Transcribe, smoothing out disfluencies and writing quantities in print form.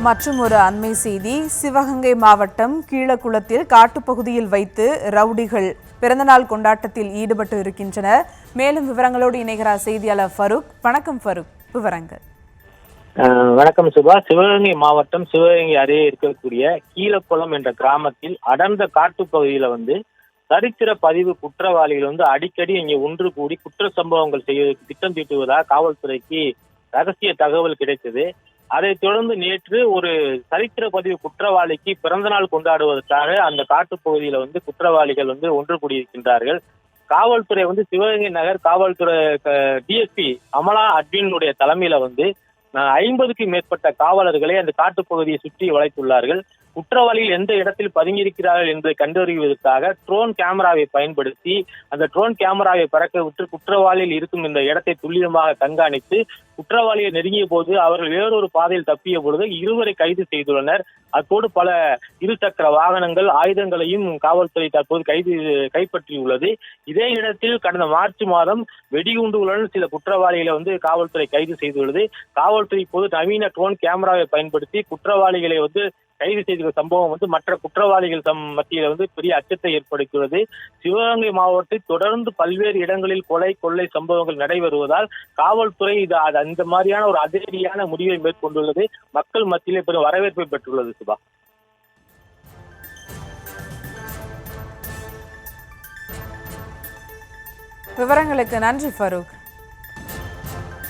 மற்றும் ஒரு அண்மை செய்தி, சிவகங்கை மாவட்டம் கீழக்குளத்தில் காட்டுப்பகுதியில் வைத்து ரவுடிகள் பிறந்தநாள் கொண்டாட்டத்தில் ஈடுபட்டு இருக்கின்றனர். மேலும் விவரங்களோடு இணைகிறார் செய்தியாளர் ஃபருக். வணக்கம் ஃபருக், விவரங்கள். வணக்கம் சுபா. சிவகங்கை மாவட்டம் சிவகங்கை அருகே இருக்கக்கூடிய கீழக்குளம் என்ற கிராமத்தில் அடர்ந்த காட்டுப்பகுதியில சரித்திர பதிவு குற்றவாளிகள் அடிக்கடி இங்கே ஒன்று கூடி குற்ற சம்பவங்கள் செய்வதற்கு திட்டம் தீட்டுவதாக காவல்துறைக்கு ரகசிய தகவல் கிடைத்தது. அதைத் தொடர்ந்து நேற்று ஒரு சரித்திர பதிவு குற்றவாளிக்கு பிறந்தநாள் கொண்டாடுவதற்காக அந்த காட்டுப்பகுதியில குற்றவாளிகள் ஒன்று கூடியிருக்கின்றார்கள். காவல்துறை சிவகங்கை நகர் காவல்துறை டிஎஸ்பி அமலா அட்வினுடைய தலைமையில 50க்கும் மேற்பட்ட காவலர்களை அந்த காட்டுப்பகுதியை சுற்றி வளைத்துள்ளார்கள். குற்றவாளிகள் எந்த இடத்தில் பதுங்கியிருக்கிறார்கள் என்பதை கண்டறிவதற்காக ட்ரோன் கேமராவை பயன்படுத்தி அந்த ட்ரோன் கேமராவை பறக்க விட்டு குற்றவாளிகள் இருக்கும் இந்த இடத்தை துல்லியமாக கண்காணித்து குற்றவாளிகள் நெருங்கிய போது அவர்கள் வேறொரு பாதையில் தப்பிய பொழுது இருவரை கைது செய்துள்ளனர். அத்தோடு பல இருசக்கர வாகனங்கள், ஆயுதங்களையும் காவல்துறை தற்போது கைப்பற்றியுள்ளது. இதே இடத்தில் கடந்த மார்ச் மாதம் வெடிகுண்டுகளுடன் சில குற்றவாளிகளை காவல்துறை கைது செய்துள்ளது. காவல்துறை இப்போது நவீன ட்ரோன் கேமராவை பயன்படுத்தி குற்றவாளிகளை கைது செய்த சம்பவம் மற்ற குற்றவாளிகள் மத்தியில பெரிய அச்சத்தை ஏற்படுத்தியுள்ளது. சிவகங்கை மாவட்டத்தில் தொடர்ந்து பல்வேறு இடங்களில் கொலை கொள்ளை சம்பவங்கள் நடைபெறுவதால் காவல்துறை இந்த மாதிரியான ஒரு அதிரடியான முடிவை மேற்கொண்டுள்ளது. மக்கள் மத்தியிலே பெரும் வரவேற்பை பெற்றுள்ளது. சுபா, விவரங்களுக்கு நன்றி ஃபருக்.